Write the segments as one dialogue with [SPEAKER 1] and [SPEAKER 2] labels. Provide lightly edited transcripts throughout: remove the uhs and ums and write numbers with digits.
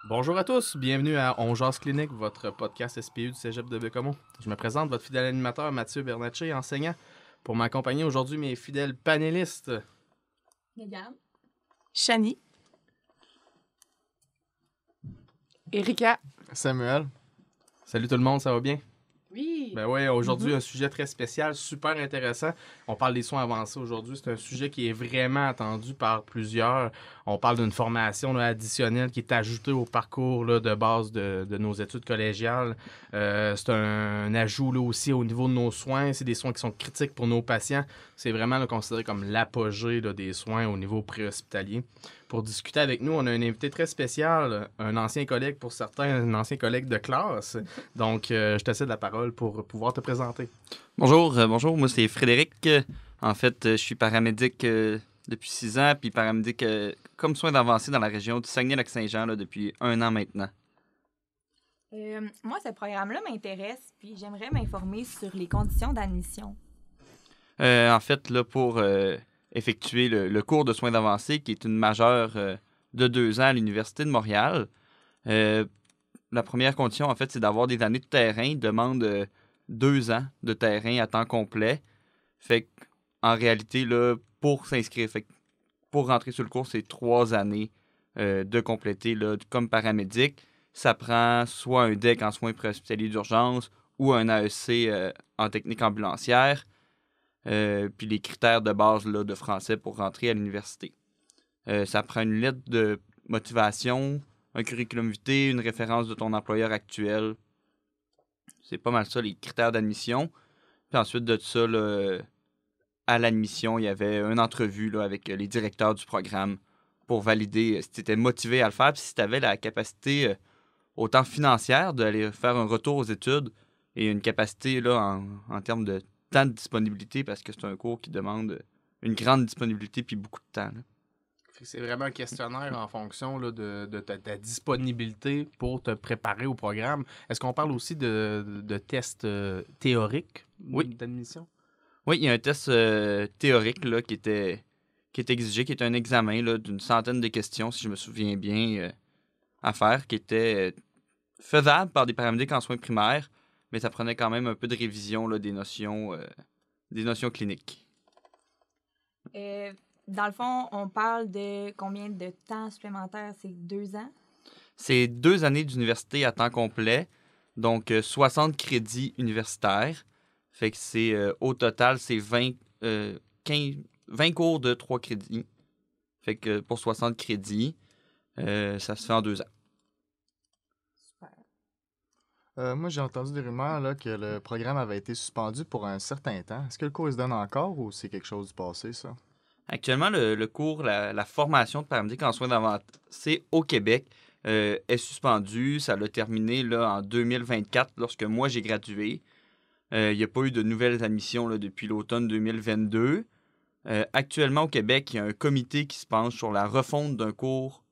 [SPEAKER 1] Bonjour à tous, bienvenue à On Jase Clinique, votre podcast SPU du Cégep de Bécomo. Je me présente, votre fidèle animateur Mathieu Bernatchez, enseignant. Pour m'accompagner aujourd'hui, mes fidèles panélistes.
[SPEAKER 2] Regarde.
[SPEAKER 3] Shani. Erika.
[SPEAKER 4] Samuel.
[SPEAKER 1] Salut tout le monde, ça va bien?
[SPEAKER 2] Oui.
[SPEAKER 1] Ben oui, aujourd'hui, un sujet très spécial, super intéressant. On parle des soins avancés aujourd'hui. C'est un sujet qui est vraiment attendu par plusieurs. On parle d'une formation là, additionnelle qui est ajoutée au parcours là, de base de nos études collégiales. C'est un ajout là, aussi au niveau de nos soins. C'est des soins qui sont critiques pour nos patients. C'est vraiment là, considéré comme l'apogée là, des soins au niveau préhospitalier. Pour discuter avec nous, on a un invité très spécial, un ancien collègue pour certains, un ancien collègue de classe. Donc, je te cède la parole pour pouvoir te présenter.
[SPEAKER 5] Bonjour, moi c'est Frédéric. En fait, je suis paramédic depuis 6 ans, puis paramédic comme soins d'avancée dans la région du Saguenay-Lac-Saint-Jean là, depuis 1 an maintenant.
[SPEAKER 2] Moi, ce programme-là m'intéresse, puis j'aimerais m'informer sur les conditions d'admission.
[SPEAKER 5] En fait, là, pour effectuer le cours de soins d'avancée, qui est une majeure de 2 ans à l'Université de Montréal, la première condition, en fait, c'est d'avoir des années de terrain. Il demande 2 ans de terrain à temps complet. Fait qu'en réalité, là, pour s'inscrire, pour rentrer sur le cours, c'est 3 années de compléter là, comme paramédic. Ça prend soit un DEC en soins préhospitaliers d'urgence ou un AEC en technique ambulancière. Puis les critères de base là, de français pour rentrer à l'université. Ça prend une lettre de motivation, un curriculum vitae, une référence de ton employeur actuel. C'est pas mal ça, les critères d'admission. Puis ensuite de ça, là, à l'admission, il y avait une entrevue là, avec les directeurs du programme pour valider si tu étais motivé à le faire, puis si tu avais la capacité autant financière d'aller faire un retour aux études et une capacité là, en termes de temps de disponibilité, parce que c'est un cours qui demande une grande disponibilité puis beaucoup de temps. Là.
[SPEAKER 1] C'est vraiment un questionnaire en fonction là, de ta disponibilité pour te préparer au programme. Est-ce qu'on parle aussi de tests théoriques d'admission?
[SPEAKER 5] Oui, il y a un test théorique là, qui est exigé, qui est un examen là, d'une centaine de questions, si je me souviens bien, à faire, qui était faisable par des paramédics en soins primaires, mais ça prenait quand même un peu de révision là, des notions cliniques.
[SPEAKER 2] Dans le fond, on parle de combien de temps supplémentaire? C'est 2 ans?
[SPEAKER 5] C'est 2 années d'université à temps complet, donc 60 crédits universitaires. Fait que c'est au total, c'est 20 cours de 3 crédits. Fait que pour 60 crédits, ça se fait en 2 ans.
[SPEAKER 2] Super.
[SPEAKER 4] Moi, j'ai entendu des rumeurs là, que le programme avait été suspendu pour un certain temps. Est-ce que le cours se donne encore ou c'est quelque chose du passé, ça?
[SPEAKER 5] Actuellement, le cours, la formation de paramédic en soins d'avancée au Québec est suspendue. Ça l'a terminé là, en 2024 lorsque moi j'ai gradué. Il n'y a pas eu de nouvelles admissions là, depuis l'automne 2022. Actuellement, au Québec, il y a un comité qui se penche sur la refonte d'un cours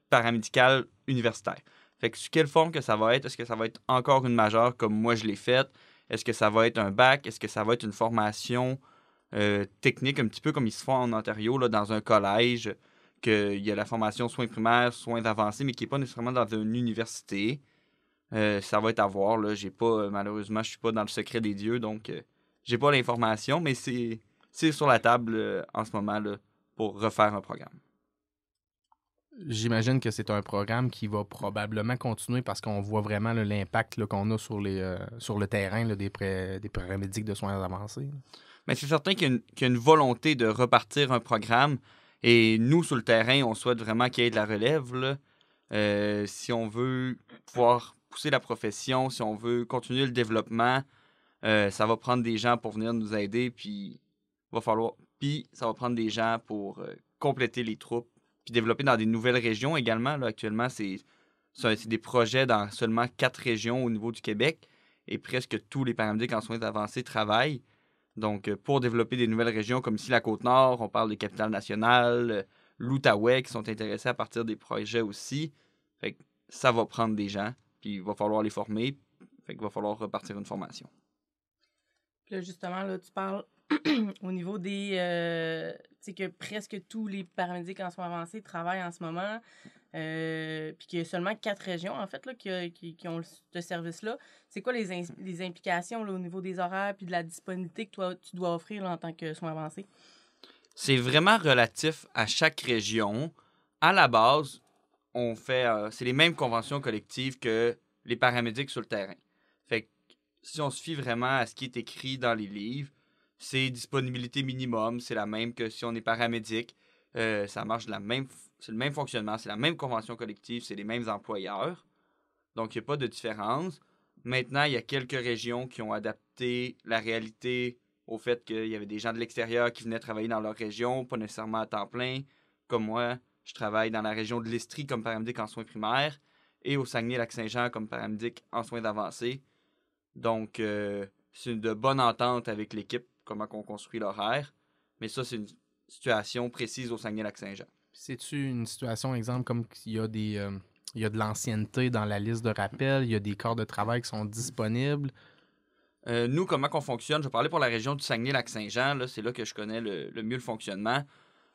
[SPEAKER 5] paramédical universitaire. Fait que sous quelle forme que ça va être? Est-ce que ça va être encore une majeure comme moi je l'ai faite? Est-ce que ça va être un bac? Est-ce que ça va être une formation technique, un petit peu comme ils se font en Ontario, là, dans un collège, qu'il y a la formation soins primaires, soins avancés, mais qui n'est pas nécessairement dans une université? Ça va être à voir. Là. J'ai pas, malheureusement, je suis pas dans le secret des dieux, donc j'ai pas l'information, mais c'est sur la table en ce moment là, pour refaire un programme.
[SPEAKER 1] J'imagine que c'est un programme qui va probablement continuer parce qu'on voit vraiment là, l'impact là, qu'on a sur le terrain là, des paramédics de soins avancés.
[SPEAKER 5] Mais c'est certain qu'il y a une volonté de repartir un programme. Et nous, sur le terrain, on souhaite vraiment qu'il y ait de la relève. Là. Si on veut pouvoir pousser la profession, si on veut continuer le développement, ça va prendre des gens pour venir nous aider. Puis ça va prendre des gens pour compléter les troupes. Puis développer dans des nouvelles régions également. Là, actuellement, c'est des projets dans seulement 4 régions au niveau du Québec. Et presque tous les paramédics en soins avancés travaillent. Donc, pour développer des nouvelles régions, comme ici la Côte-Nord, on parle de Capitale-Nationale, l'Outaouais, qui sont intéressés à partir des projets aussi. Fait que ça va prendre des gens, puis il va falloir les former. Fait qu'il va falloir repartir une formation.
[SPEAKER 3] Puis là, justement, là, tu parles au niveau des... tu sais que presque tous les paramédics en soins avancés travaillent en ce moment. puis qu'il y a seulement 4 régions, en fait, là, qui ont ce service-là. C'est quoi les implications là, au niveau des horaires puis de la disponibilité que tu dois offrir là, en tant que soins avancés?
[SPEAKER 5] C'est vraiment relatif à chaque région. À la base, c'est les mêmes conventions collectives que les paramédics sur le terrain. Fait que si on se fie vraiment à ce qui est écrit dans les livres, c'est disponibilité minimum, c'est la même que si on est paramédic. Ça marche c'est le même fonctionnement, c'est la même convention collective, c'est les mêmes employeurs. Donc, il n'y a pas de différence. Maintenant, il y a quelques régions qui ont adapté la réalité au fait qu'il y avait des gens de l'extérieur qui venaient travailler dans leur région, pas nécessairement à temps plein. Comme moi, je travaille dans la région de l'Estrie comme paramédic en soins primaires et au Saguenay-Lac-Saint-Jean comme paramédic en soins avancés. Donc, c'est de bonne entente avec l'équipe, comment on construit l'horaire. Mais ça, c'est une situation précise au Saguenay-Lac-Saint-Jean.
[SPEAKER 1] C'est-tu une situation, exemple, comme il y a il y a de l'ancienneté dans la liste de rappel, il y a des corps de travail qui sont disponibles?
[SPEAKER 5] Nous, comment on fonctionne? Je vais parler pour la région du Saguenay-Lac-Saint-Jean. Là, c'est là que je connais le mieux le fonctionnement.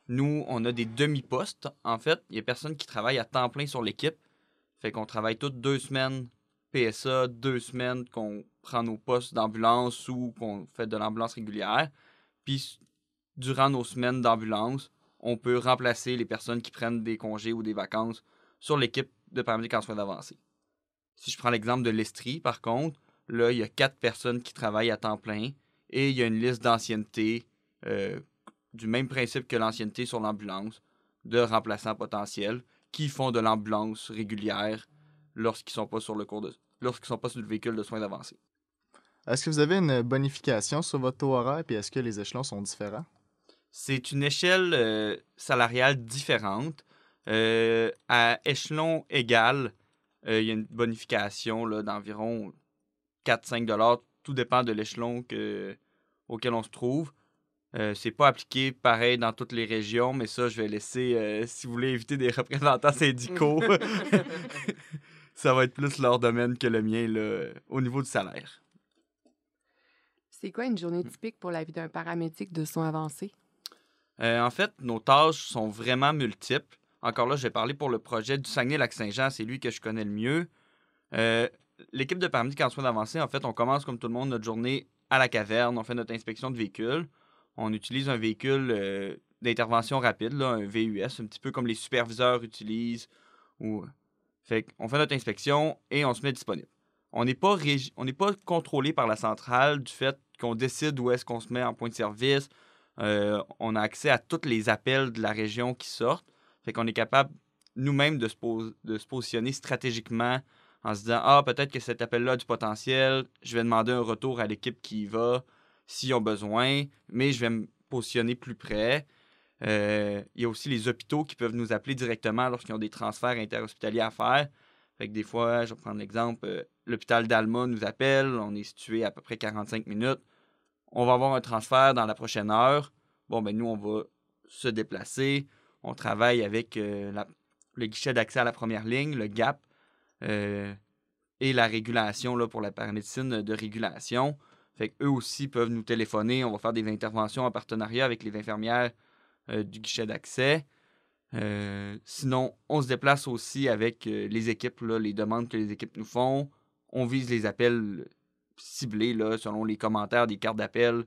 [SPEAKER 5] Nous, on a des demi-postes. En fait, il n'y a personne qui travaille à temps plein sur l'équipe. Fait qu'on travaille toutes 2 semaines PSA, 2 semaines qu'on prend nos postes d'ambulance ou qu'on fait de l'ambulance régulière. Puis, durant nos semaines d'ambulance, on peut remplacer les personnes qui prennent des congés ou des vacances sur l'équipe de paramédics en soins avancés. Si je prends l'exemple de l'Estrie, par contre, là, il y a 4 personnes qui travaillent à temps plein et il y a une liste d'ancienneté du même principe que l'ancienneté sur l'ambulance, de remplaçants potentiels qui font de l'ambulance régulière lorsqu'ils ne sont pas lorsqu'ils sont pas sur le véhicule de soins avancés.
[SPEAKER 4] Est-ce que vous avez une bonification sur votre taux horaire, puis est-ce que les échelons sont différents?
[SPEAKER 5] C'est une échelle salariale différente. À échelon égal, il y a une bonification là, d'environ 4-5 $. Tout dépend de l'échelon auquel on se trouve. C'est pas appliqué pareil dans toutes les régions, mais ça, je vais laisser, si vous voulez éviter des représentants syndicaux, ça va être plus leur domaine que le mien là, au niveau du salaire.
[SPEAKER 6] C'est quoi une journée typique pour la vie d'un paramédic de soins avancés?
[SPEAKER 5] En fait, nos tâches sont vraiment multiples. Encore là, je vais parler pour le projet du Saguenay-Lac-Saint-Jean, c'est lui que je connais le mieux. L'équipe de paramédics en soins avancés, en fait, on commence comme tout le monde notre journée à la caverne, on fait notre inspection de véhicule. On utilise un véhicule d'intervention rapide, là, un VUS, un petit peu comme les superviseurs utilisent. Fait qu'on fait notre inspection et on se met disponible. On n'est pas contrôlé par la centrale du fait qu'on décide où est-ce qu'on se met en point de service. On a accès à tous les appels de la région qui sortent. Fait qu'on est capable nous-mêmes de se positionner stratégiquement en se disant « Ah, peut-être que cet appel-là a du potentiel. Je vais demander un retour à l'équipe qui y va s'ils ont besoin, mais je vais me positionner plus près. » Il y a aussi les hôpitaux qui peuvent nous appeler directement lorsqu'ils ont des transferts interhospitaliers à faire. Fait que des fois, je vais prendre l'exemple, l'hôpital d'Alma nous appelle, on est situé à peu près 45 minutes. On va avoir un transfert dans la prochaine heure. Bon, ben nous, on va se déplacer. On travaille avec le guichet d'accès à la première ligne, le GAP, et la régulation là, pour la paramédecine de régulation. Fait qu'eux aussi peuvent nous téléphoner. On va faire des interventions en partenariat avec les infirmières du guichet d'accès. Sinon, on se déplace aussi avec les équipes, là, les demandes que les équipes nous font. On vise les appels ciblés là, selon les commentaires des cartes d'appel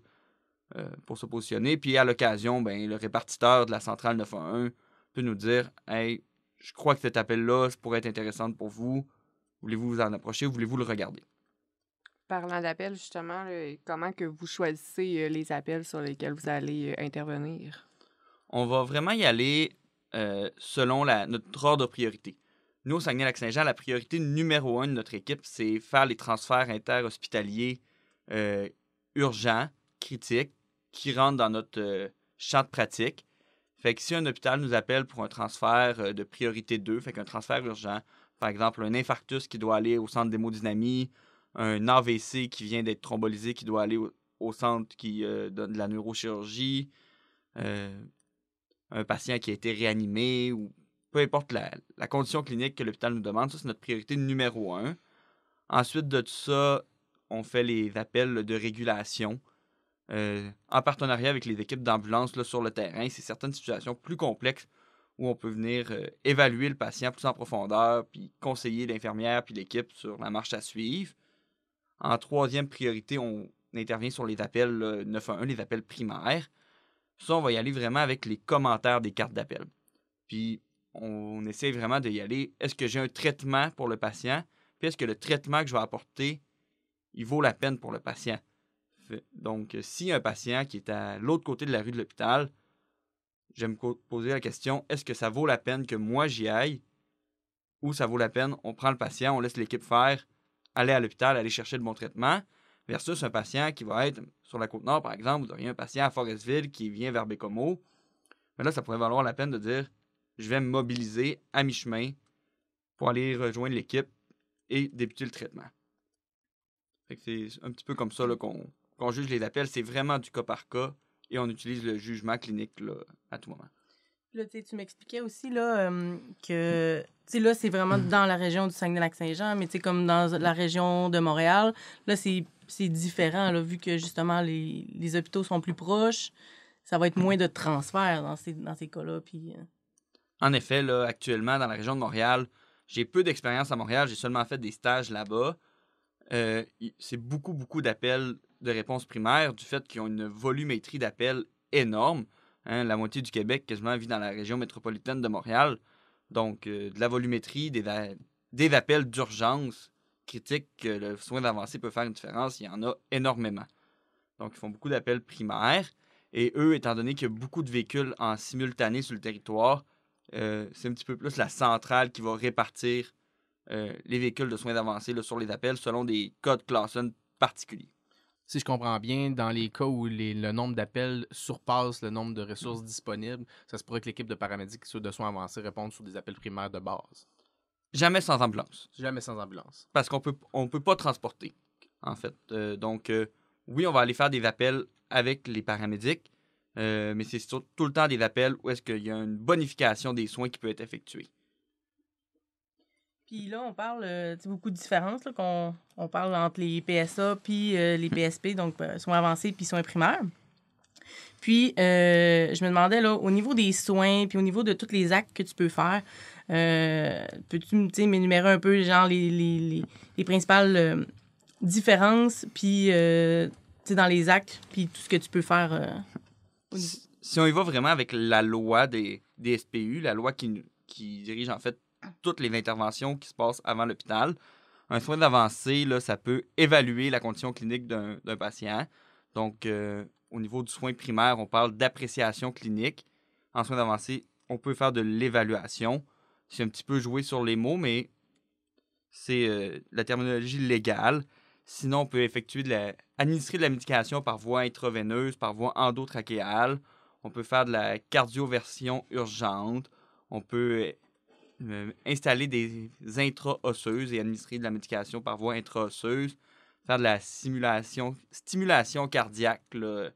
[SPEAKER 5] pour se positionner. Puis à l'occasion, ben, le répartiteur de la centrale 911 peut nous dire « Hey, je crois que cet appel-là pourrait être intéressant pour vous. Voulez-vous vous en approcher ou voulez-vous le regarder? »
[SPEAKER 6] Parlant d'appels, justement, là, comment que vous choisissez les appels sur lesquels vous allez intervenir?
[SPEAKER 5] On va vraiment y aller selon notre ordre de priorité. Nous, au Saguenay-Lac-Saint-Jean, la priorité numéro 1 de notre équipe, c'est faire les transferts interhospitaliers urgents, critiques, qui rentrent dans notre champ de pratique. Fait que si un hôpital nous appelle pour un transfert de priorité 2, fait qu'un transfert urgent, par exemple un infarctus qui doit aller au centre d'hémodynamie, un AVC qui vient d'être thrombolysé qui doit aller au centre qui donne de la neurochirurgie, un patient qui a été réanimé ou peu importe la condition clinique que l'hôpital nous demande, ça c'est notre priorité numéro 1. Ensuite de tout ça, on fait les appels de régulation en partenariat avec les équipes d'ambulance là, sur le terrain. C'est certaines situations plus complexes où on peut venir évaluer le patient plus en profondeur, puis conseiller l'infirmière puis l'équipe sur la marche à suivre. En troisième priorité, on intervient sur les appels 911, les appels primaires. Ça, on va y aller vraiment avec les commentaires des cartes d'appel. Puis, on essaie vraiment d'y aller. Est-ce que j'ai un traitement pour le patient? Puis, est-ce que le traitement que je vais apporter, il vaut la peine pour le patient? Donc, si un patient qui est à l'autre côté de la rue de l'hôpital, je vais me poser la question, est-ce que ça vaut la peine que moi j'y aille? Ou ça vaut la peine, on prend le patient, on laisse l'équipe faire, aller à l'hôpital, aller chercher le bon traitement, versus un patient qui va être sur la Côte-Nord, par exemple, vous auriez un patient à Forestville qui vient vers Bécomo. Mais là, ça pourrait valoir la peine de dire, je vais me mobiliser à mi-chemin pour aller rejoindre l'équipe et débuter le traitement. Fait que c'est un petit peu comme ça là, qu'on juge les appels. C'est vraiment du cas par cas et on utilise le jugement clinique là, à tout moment.
[SPEAKER 3] Là, tu m'expliquais aussi là, que là, c'est vraiment dans la région du Saguenay-Lac-Saint-Jean, mais comme dans la région de Montréal, là, c'est différent, là, vu que justement les hôpitaux sont plus proches. Ça va être moins de transferts dans ces cas-là. Puis,
[SPEAKER 5] En effet, là, actuellement, dans la région de Montréal, j'ai peu d'expérience à Montréal. J'ai seulement fait des stages là-bas. C'est beaucoup d'appels de réponse primaire du fait qu'ils ont une volumétrie d'appels énorme. Hein, la moitié du Québec quasiment vit dans la région métropolitaine de Montréal. Donc, de la volumétrie, des appels d'urgence critiques que le soin d'avancée peut faire une différence, il y en a énormément. Donc, ils font beaucoup d'appels primaires. Et eux, étant donné qu'il y a beaucoup de véhicules en simultané sur le territoire, c'est un petit peu plus la centrale qui va répartir les véhicules de soins d'avancée là, sur les appels selon des codes Classen particuliers.
[SPEAKER 1] Si je comprends bien, dans les cas où le nombre d'appels surpasse le nombre de ressources disponibles, ça se pourrait que l'équipe de paramédics de soins avancés réponde sur des appels primaires de base.
[SPEAKER 5] Jamais sans ambulance.
[SPEAKER 1] Jamais sans ambulance.
[SPEAKER 5] Parce qu'on peut pas transporter, en fait. Donc, oui, on va aller faire des appels avec les paramédics, mais c'est tout le temps des appels où est-ce qu'il y a une bonification des soins qui peut être effectuée.
[SPEAKER 3] Puis là, on parle beaucoup de différences, là, on parle entre les PSA puis les PSP, donc soins avancés puis soins primaires. Puis, je me demandais, là, au niveau des soins puis au niveau de tous les actes que tu peux faire, peux-tu m'énumérer un peu, genre, les principales différences puis, dans les actes puis tout ce que tu peux faire
[SPEAKER 5] Si on y va vraiment avec la loi des SPU, la loi qui dirige, en fait, toutes les interventions qui se passent avant l'hôpital. Un soin d'avancée, là, ça peut évaluer la condition clinique d'un patient. Donc, au niveau du soin primaire, on parle d'appréciation clinique. En soin d'avancée, on peut faire de l'évaluation. C'est un petit peu joué sur les mots, mais c'est la terminologie légale. Sinon, on peut administrer de la médication par voie intraveineuse, par voie endotrachéale. On peut faire de la cardioversion urgente. On peut installer des intra-osseuses et administrer de la médication par voie intra-osseuse, faire de la stimulation cardiaque, le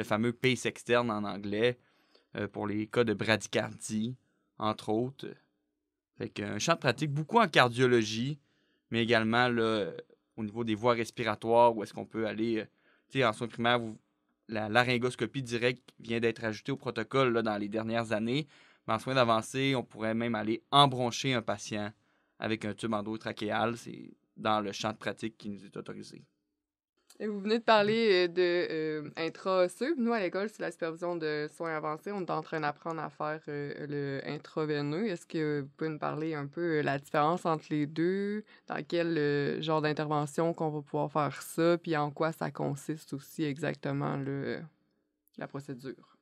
[SPEAKER 5] fameux pace externe en anglais, pour les cas de bradycardie, entre autres. Fait qu'un champ de pratique beaucoup en cardiologie, mais également là, au niveau des voies respiratoires, où est-ce qu'on peut aller, en soins primaires, la laryngoscopie directe vient d'être ajoutée au protocole là, dans les dernières années. Mais en soins d'avancée, on pourrait même aller embroncher un patient avec un tube endotrachéal. C'est dans le champ de pratique qui nous est autorisé.
[SPEAKER 6] Et vous venez de parler de intra-osseux. Nous, à l'école, c'est la supervision de soins avancés. On est en train d'apprendre à faire le intraveineux. Est-ce que vous pouvez nous parler un peu de la différence entre les deux? Dans quel genre d'intervention qu'on va pouvoir faire ça? Puis en quoi ça consiste aussi exactement la procédure?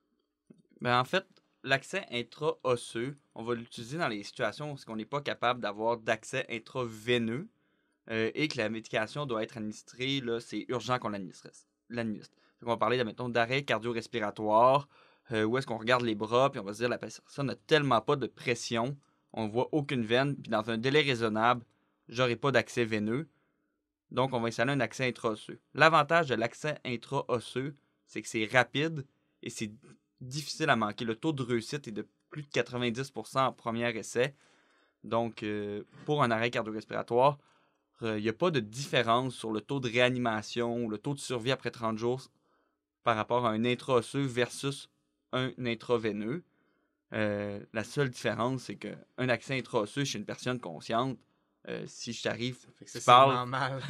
[SPEAKER 5] Ben, en fait, l'accès intra-osseux, on va l'utiliser dans les situations où on n'est pas capable d'avoir d'accès intraveineux et que la médication doit être administrée, là, c'est urgent qu'on l'administre. On va parler, mettons, d'arrêt cardio-respiratoire, où est-ce qu'on regarde les bras, puis on va se dire la personne n'a tellement pas de pression, on ne voit aucune veine, puis dans un délai raisonnable, j'aurai pas d'accès veineux. Donc, on va installer un accès intra-osseux. L'avantage de l'accès intra-osseux, c'est que c'est rapide et c'est difficile à manquer. Le taux de réussite est de plus de 90% en premier essai. Donc, pour un arrêt cardio-respiratoire, il n'y a pas de différence sur le taux de réanimation ou le taux de survie après 30 jours par rapport à un intra-osseux versus un intraveineux. La seule différence, c'est qu'un accès intra-osseux chez une personne consciente, si je t'arrive, tu parles,
[SPEAKER 1] mal.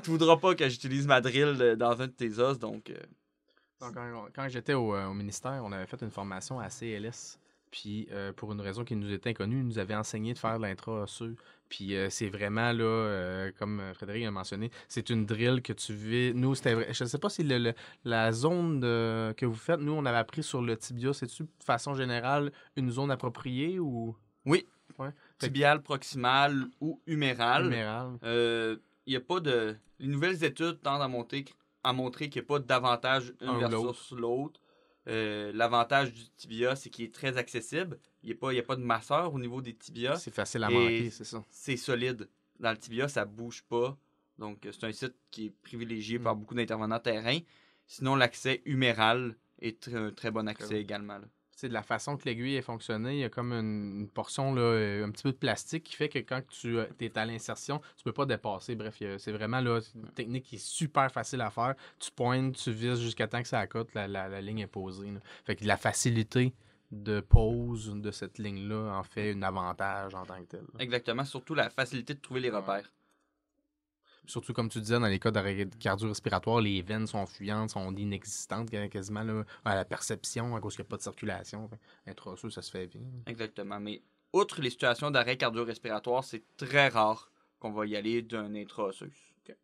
[SPEAKER 5] tu voudras pas que j'utilise ma drill dans un de tes os, donc...
[SPEAKER 1] Donc, quand j'étais au ministère, on avait fait une formation à CLS. Puis, pour une raison qui nous était inconnue, ils nous avaient enseigné de faire de l'intra-osseux. Puis, c'est vraiment, là, comme Frédéric a mentionné, c'est une drill que tu vis. Nous, c'était vrai. Je ne sais pas si la zone que vous faites, nous, on avait appris sur le tibia. C'est-tu, de façon générale, une zone appropriée ou...
[SPEAKER 5] Oui.
[SPEAKER 1] Ouais.
[SPEAKER 5] Tibial, proximal ou huméral.
[SPEAKER 1] Huméral.
[SPEAKER 5] Il y a pas de... Les nouvelles études tendent à montrer qu'il n'y a pas d'avantage une versus l'autre. L'avantage du tibia, c'est qu'il est très accessible. Il n'y a pas de masseur au niveau des tibias.
[SPEAKER 1] C'est facile à manquer, c'est ça.
[SPEAKER 5] C'est solide. Dans le tibia, ça ne bouge pas. Donc, c'est un site qui est privilégié par beaucoup d'intervenants terrain. Sinon, l'accès huméral est un très bon accès également. Là.
[SPEAKER 1] De la façon que l'aiguille est fonctionnée, il y a comme une portion, là, un petit peu de plastique qui fait que quand tu es à l'insertion, tu peux pas dépasser. Bref, c'est vraiment là, une technique qui est super facile à faire. Tu pointes, tu vises jusqu'à temps que ça accote, la ligne est posée. Là. Fait que la facilité de pose de cette ligne-là en fait un avantage en tant que tel. Là.
[SPEAKER 5] Exactement, surtout la facilité de trouver les repères.
[SPEAKER 1] Surtout, comme tu disais, dans les cas d'arrêt cardio-respiratoire, les veines sont fuyantes, sont inexistantes quasiment là, à la perception à cause qu'il n'y a pas de circulation. Intra-osseux, ça se fait bien.
[SPEAKER 5] Exactement. Mais outre les situations d'arrêt cardio-respiratoire, c'est très rare qu'on va y aller d'un intra-osseux.
[SPEAKER 2] Okay.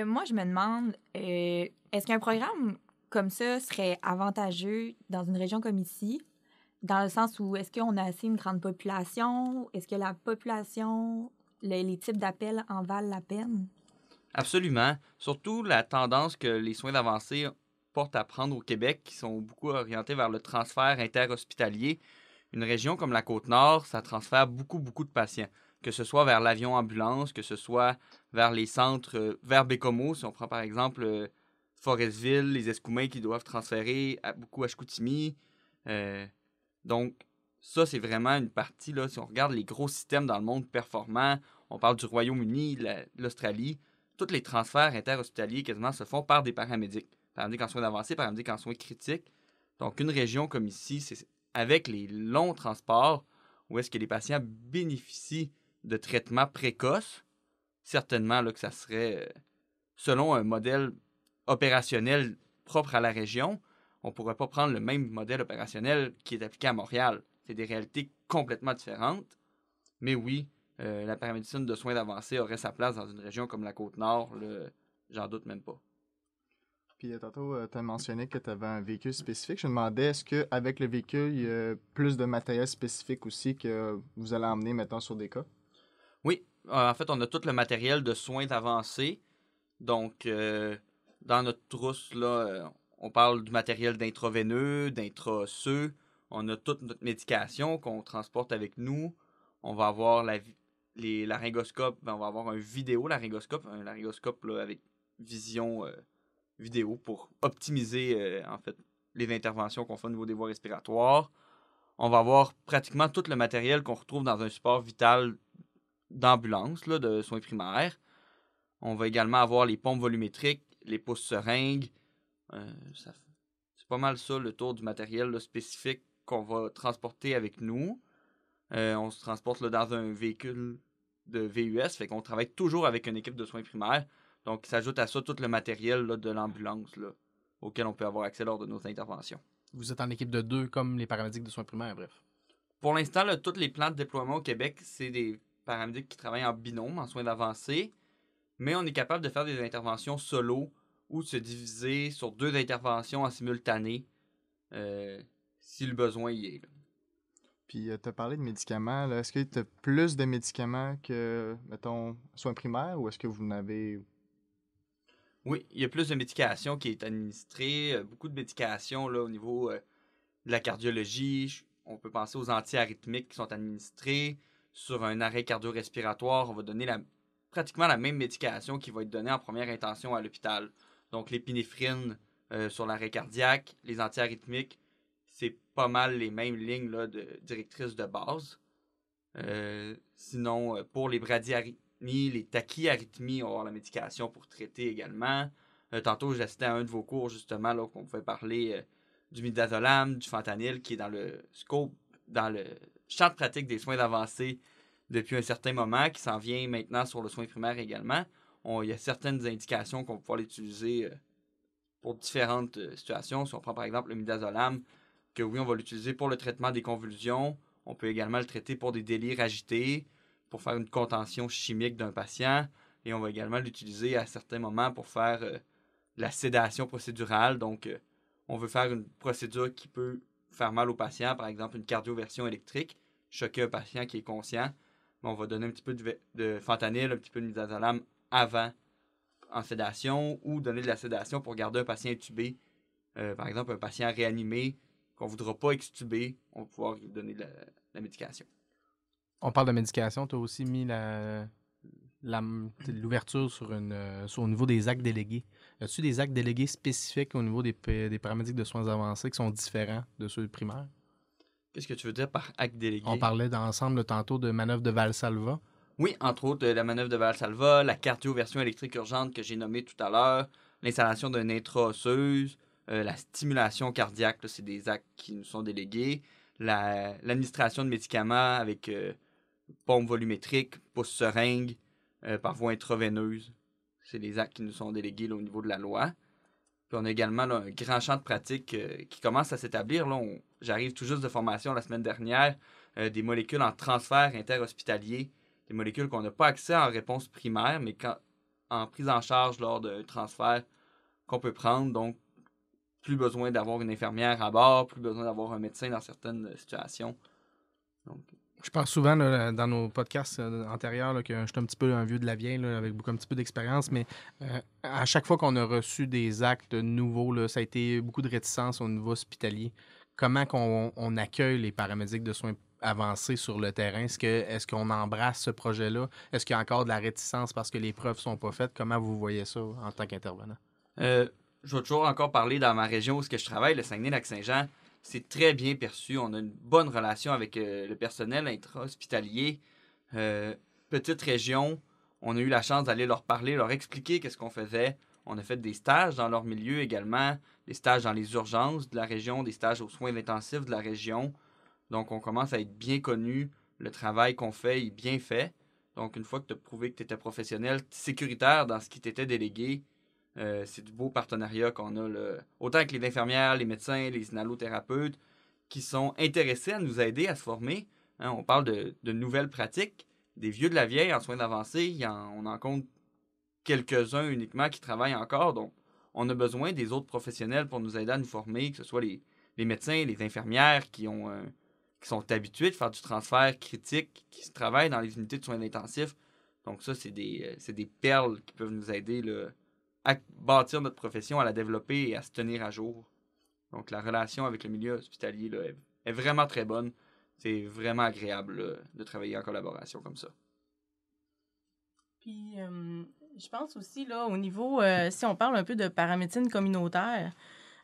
[SPEAKER 2] Moi, je me demande, est-ce qu'un programme comme ça serait avantageux dans une région comme ici? Dans le sens où est-ce qu'on a assez une grande population? Est-ce que la population... les types d'appels en valent la peine?
[SPEAKER 5] Absolument. Surtout la tendance que les soins d'avancée portent à prendre au Québec, qui sont beaucoup orientés vers le transfert interhospitalier. Une région comme la Côte-Nord, ça transfère beaucoup de patients, que ce soit vers l'avion-ambulance, que ce soit vers les centres, vers Bécomo, si on prend par exemple Forestville, les Escoumins qui doivent transférer beaucoup à Chicoutimi. Donc, ça, c'est vraiment une partie, là, si on regarde les gros systèmes dans le monde performants, on parle du Royaume-Uni, l'Australie, tous les transferts interhospitaliers quasiment se font par des paramédics. Paramédics en soins avancés, paramédics en soins critiques. Donc, une région comme ici, c'est avec les longs transports, où est-ce que les patients bénéficient de traitements précoces, certainement là, que ça serait, selon un modèle opérationnel propre à la région, on ne pourrait pas prendre le même modèle opérationnel qui est appliqué à Montréal. C'est des réalités complètement différentes. Mais oui, la paramédecine de soins d'avancée aurait sa place dans une région comme la Côte-Nord. J'en doute même pas.
[SPEAKER 4] Puis tantôt, tu as mentionné que tu avais un véhicule spécifique. Je me demandais, est-ce qu'avec le véhicule, il y a plus de matériel spécifique aussi que vous allez emmener maintenant sur des cas?
[SPEAKER 5] Oui. En fait, on a tout le matériel de soins d'avancée. Donc, dans notre trousse, là, on parle du matériel d'intraveineux, d'intra-osseux. On a toute notre médication qu'on transporte avec nous. On va avoir les laryngoscopes. On va avoir un vidéo-laryngoscope. Un laryngoscope là, avec vision vidéo pour optimiser en fait les interventions qu'on fait au niveau des voies respiratoires. On va avoir pratiquement tout le matériel qu'on retrouve dans un support vital d'ambulance, là, de soins primaires. On va également avoir les pompes volumétriques, les pousses seringues. C'est pas mal ça, le tour du matériel là, spécifique qu'on va transporter avec nous. On se transporte là, dans un véhicule de VUS, fait qu'on travaille toujours avec une équipe de soins primaires. Donc, il s'ajoute à ça tout le matériel là, de l'ambulance là, auquel on peut avoir accès lors de nos interventions.
[SPEAKER 1] Vous êtes en équipe de 2 comme les paramédics de soins primaires, bref.
[SPEAKER 5] Pour l'instant, là, tous les plans de déploiement au Québec, c'est des paramédics qui travaillent en binôme, en soins d'avancée. Mais on est capable de faire des interventions solo ou de se diviser sur 2 interventions en simultané si le besoin y est. Là.
[SPEAKER 4] Puis, tu as parlé de médicaments. Là. Est-ce que tu as plus de médicaments que, mettons, soins primaires ou est-ce que vous en avez...
[SPEAKER 5] Oui, il y a plus de médication qui est administrée. Beaucoup de médication là, au niveau de la cardiologie. On peut penser aux antiarythmiques qui sont administrés. Sur un arrêt cardio-respiratoire, on va donner pratiquement la même médication qui va être donnée en première intention à l'hôpital. Donc, l'épinéphrine sur l'arrêt cardiaque, les antiarythmiques, c'est pas mal les mêmes lignes là, directrices de base. Sinon, pour les bradyarrhythmies, les tachyarrhythmies, on va avoir la médication pour traiter également. Tantôt, j'assistais à un de vos cours, justement, là, qu'on pouvait parler du midazolam, du fentanyl, qui est dans le scope, dans le champ de pratique des soins avancés depuis un certain moment, qui s'en vient maintenant sur le soin primaire également. Il y a certaines indications qu'on va pouvoir l'utiliser pour différentes situations. Si on prend par exemple le midazolam, que oui, on va l'utiliser pour le traitement des convulsions. On peut également le traiter pour des délires agités, pour faire une contention chimique d'un patient. Et on va également l'utiliser à certains moments pour faire la sédation procédurale. Donc, on veut faire une procédure qui peut faire mal au patient, par exemple une cardioversion électrique, choquer un patient qui est conscient. Mais on va donner un petit peu de fentanyl, un petit peu de midazolam avant en sédation ou donner de la sédation pour garder un patient intubé. Par exemple, un patient réanimé qu'on ne voudra pas extuber, on va pouvoir lui donner de la médication.
[SPEAKER 1] On parle de médication, tu as aussi mis l'ouverture au niveau des actes délégués. Y a-t-il des actes délégués spécifiques au niveau des paramédics de soins avancés qui sont différents de ceux primaires?
[SPEAKER 5] Qu'est-ce que tu veux dire par acte délégué?
[SPEAKER 1] On parlait d'ensemble tantôt de manœuvre de Valsalva.
[SPEAKER 5] Oui, entre autres, la manœuvre de Valsalva, la cardioversion électrique urgente que j'ai nommée tout à l'heure, l'installation d'une intra-osseuse, la stimulation cardiaque, là, c'est des actes qui nous sont délégués, l'administration de médicaments avec pompe volumétrique, pouce-seringue, par voie intraveineuse, c'est des actes qui nous sont délégués là, au niveau de la loi. Puis on a également là, un grand champ de pratique qui commence à s'établir. Là, j'arrive tout juste de formation la semaine dernière, des molécules en transfert interhospitalier, des molécules qu'on n'a pas accès en réponse primaire, mais en prise en charge lors d'un transfert qu'on peut prendre. Donc, plus besoin d'avoir une infirmière à bord, plus besoin d'avoir un médecin dans certaines situations. Donc,
[SPEAKER 1] je pense souvent là, dans nos podcasts antérieurs là, que je suis un petit peu un vieux de la vieille là, avec un petit peu d'expérience, mais à chaque fois qu'on a reçu des actes nouveaux, là, ça a été beaucoup de réticence au niveau hospitalier. Comment on accueille les paramédics de soins avancés sur le terrain? Est-ce qu'on embrasse ce projet-là? Est-ce qu'il y a encore de la réticence parce que les preuves ne sont pas faites? Comment vous voyez ça en tant qu'intervenant?
[SPEAKER 5] Je vais toujours encore parler dans ma région où je travaille, le Saguenay-Lac-Saint-Jean. C'est très bien perçu. On a une bonne relation avec le personnel intra-hospitalier. Petite région, on a eu la chance d'aller leur parler, leur expliquer qu'est-ce qu'on faisait. On a fait des stages dans leur milieu également, des stages dans les urgences de la région, des stages aux soins intensifs de la région. Donc, on commence à être bien connu. Le travail qu'on fait est bien fait. Donc, une fois que tu as prouvé que tu étais professionnel, sécuritaire dans ce qui t'était délégué, c'est du beau partenariat qu'on a, là. Autant avec les infirmières, les médecins, les inhalothérapeutes, qui sont intéressés à nous aider à se former. Hein, on parle de nouvelles pratiques. Des vieux de la vieille en soins avancés, on en compte quelques-uns uniquement qui travaillent encore. Donc, on a besoin des autres professionnels pour nous aider à nous former, que ce soit les médecins, les infirmières qui sont habitués de faire du transfert critique, qui travaillent dans les unités de soins intensifs. Donc ça, c'est des perles qui peuvent nous aider là, à bâtir notre profession, à la développer et à se tenir à jour. Donc la relation avec le milieu hospitalier là, est vraiment très bonne. C'est vraiment agréable là, de travailler en collaboration comme ça.
[SPEAKER 3] Puis, je pense aussi, là, au niveau, si on parle un peu de paramédecine communautaire,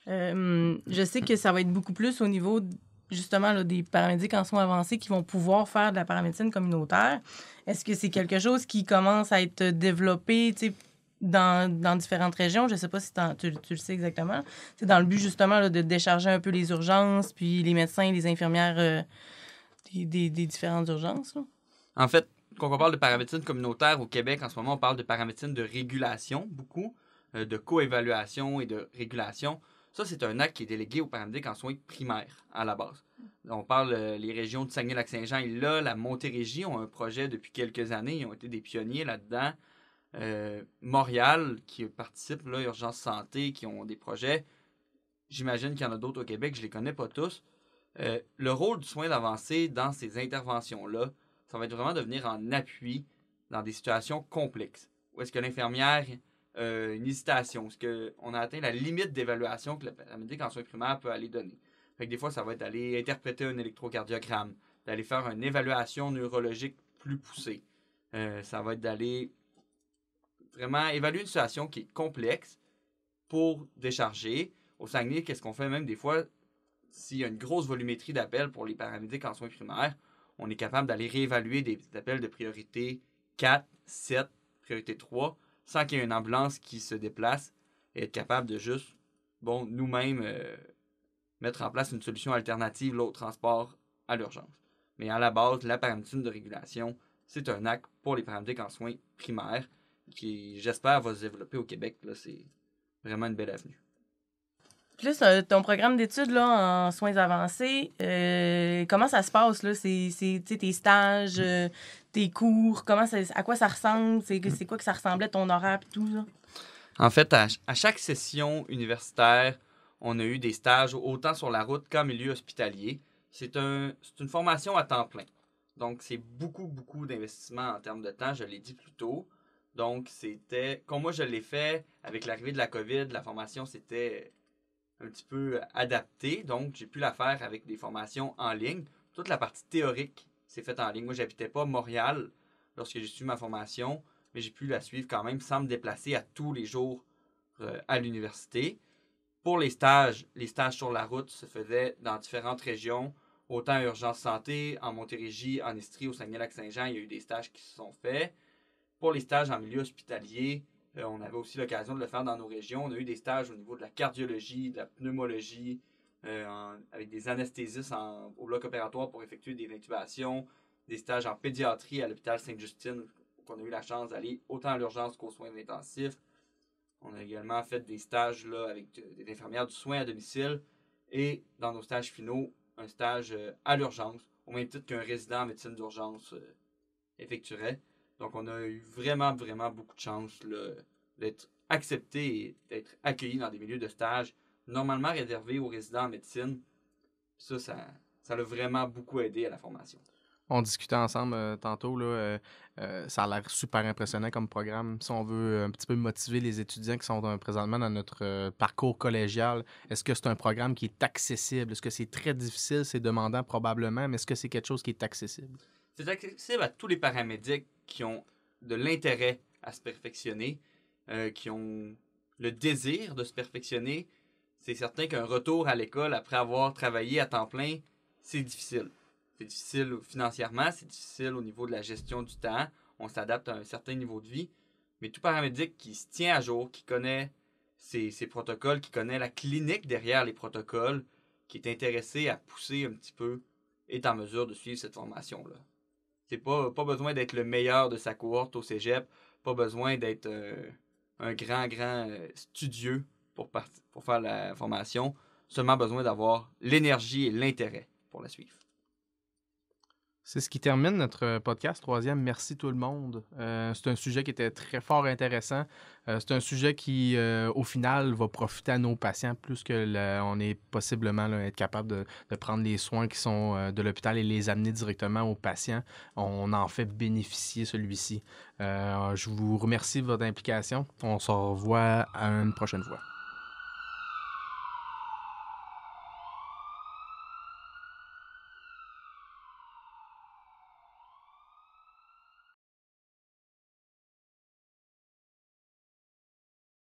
[SPEAKER 3] je sais que ça va être beaucoup plus au niveau, justement, là, des paramédics en soins avancés qui vont pouvoir faire de la paramédecine communautaire. Est-ce que c'est quelque chose qui commence à être développé, tu sais, dans différentes régions? Je ne sais pas si tu le sais exactement. C'est dans le but, justement, là, de décharger un peu les urgences, puis les médecins, les infirmières des différentes urgences, là.
[SPEAKER 5] En fait, quand on parle de paramédecine communautaire au Québec, en ce moment, on parle de paramédecine de régulation, beaucoup, de coévaluation et de régulation. Ça, c'est un acte qui est délégué aux paramédics en soins primaires, à la base. On parle les régions de Saguenay-Lac-Saint-Jean et là, la Montérégie ont un projet depuis quelques années. Ils ont été des pionniers là-dedans. Montréal, qui participe, là, Urgence Santé, qui ont des projets. J'imagine qu'il y en a d'autres au Québec, je ne les connais pas tous. Le rôle du soin d'avancée dans ces interventions-là, ça va être vraiment de venir en appui dans des situations complexes. Où est-ce que l'infirmière une hésitation? Est-ce qu'on a atteint la limite d'évaluation que le paramédic en soins primaires peut aller donner? Fait que des fois, ça va être d'aller interpréter un électrocardiogramme, d'aller faire une évaluation neurologique plus poussée. Ça va être d'aller vraiment évaluer une situation qui est complexe pour décharger. Au Saguenay, qu'est-ce qu'on fait même des fois, s'il y a une grosse volumétrie d'appels pour les paramédics en soins primaires, on est capable d'aller réévaluer des appels de priorité 4, 7, priorité 3, sans qu'il y ait une ambulance qui se déplace et être capable de juste, nous-mêmes, mettre en place une solution alternative là, au transport à l'urgence. Mais à la base, la paramédecine de régulation, c'est un acte pour les paramédics en soins primaires qui, j'espère, va se développer au Québec. Là, c'est vraiment une belle avenue.
[SPEAKER 3] Puis là, ton programme d'études là, en soins avancés, comment ça se passe? Là? C'est tes stages, tes cours, à quoi ça ressemble? C'est quoi que ça ressemblait, ton horaire et tout? Là?
[SPEAKER 5] En fait, à chaque session universitaire, on a eu des stages autant sur la route qu'en milieu hospitalier. C'est une formation à temps plein. Donc, c'est beaucoup, beaucoup d'investissement en termes de temps, je l'ai dit plus tôt. Donc, comme moi je l'ai fait, avec l'arrivée de la COVID, la formation c'était un petit peu adaptée. Donc, j'ai pu la faire avec des formations en ligne. Toute la partie théorique s'est faite en ligne. Moi, j'habitais pas Montréal lorsque j'ai suivi ma formation, mais j'ai pu la suivre quand même sans me déplacer à tous les jours à l'université. Pour les stages sur la route se faisaient dans différentes régions, autant urgence santé, en Montérégie, en Estrie, au Saguenay-Lac-Saint-Jean, il y a eu des stages qui se sont faits. Pour les stages en milieu hospitalier, on avait aussi l'occasion de le faire dans nos régions. On a eu des stages au niveau de la cardiologie, de la pneumologie, avec des anesthésistes au bloc opératoire pour effectuer des intubations, des stages en pédiatrie à l'hôpital Sainte-Justine, où on a eu la chance d'aller autant à l'urgence qu'aux soins intensifs. On a également fait des stages là, avec des infirmières du soin à domicile et dans nos stages finaux, un stage à l'urgence, au même titre qu'un résident en médecine d'urgence effectuerait. Donc, on a eu vraiment, vraiment beaucoup de chance là, d'être accepté et d'être accueilli dans des milieux de stage normalement réservés aux résidents en médecine. Ça l'a vraiment beaucoup aidé à la formation.
[SPEAKER 1] On discutait ensemble tantôt, là, ça a l'air super impressionnant comme programme. Si on veut un petit peu motiver les étudiants qui sont présentement dans notre parcours collégial, est-ce que c'est un programme qui est accessible? Est-ce que c'est très difficile? C'est demandant probablement, mais est-ce que c'est quelque chose qui est accessible?
[SPEAKER 5] C'est accessible à tous les paramédics qui ont de l'intérêt à se perfectionner, qui ont le désir de se perfectionner. C'est certain qu'un retour à l'école après avoir travaillé à temps plein, c'est difficile. C'est difficile financièrement, c'est difficile au niveau de la gestion du temps. On s'adapte à un certain niveau de vie. Mais tout paramédic qui se tient à jour, qui connaît ses protocoles, qui connaît la clinique derrière les protocoles, qui est intéressé à pousser un petit peu, est en mesure de suivre cette formation-là. C'est pas besoin d'être le meilleur de sa cohorte au cégep, pas besoin d'être un grand studieux pour faire la formation, seulement besoin d'avoir l'énergie et l'intérêt pour la suivre.
[SPEAKER 1] C'est ce qui termine notre podcast troisième. Merci tout le monde. C'est un sujet qui était très fort intéressant. C'est un sujet qui, au final, va profiter à nos patients plus que on est possiblement là, être capable de prendre les soins qui sont de l'hôpital et les amener directement aux patients. On en fait bénéficier celui-ci. Je vous remercie de votre implication. On se revoit à une prochaine fois.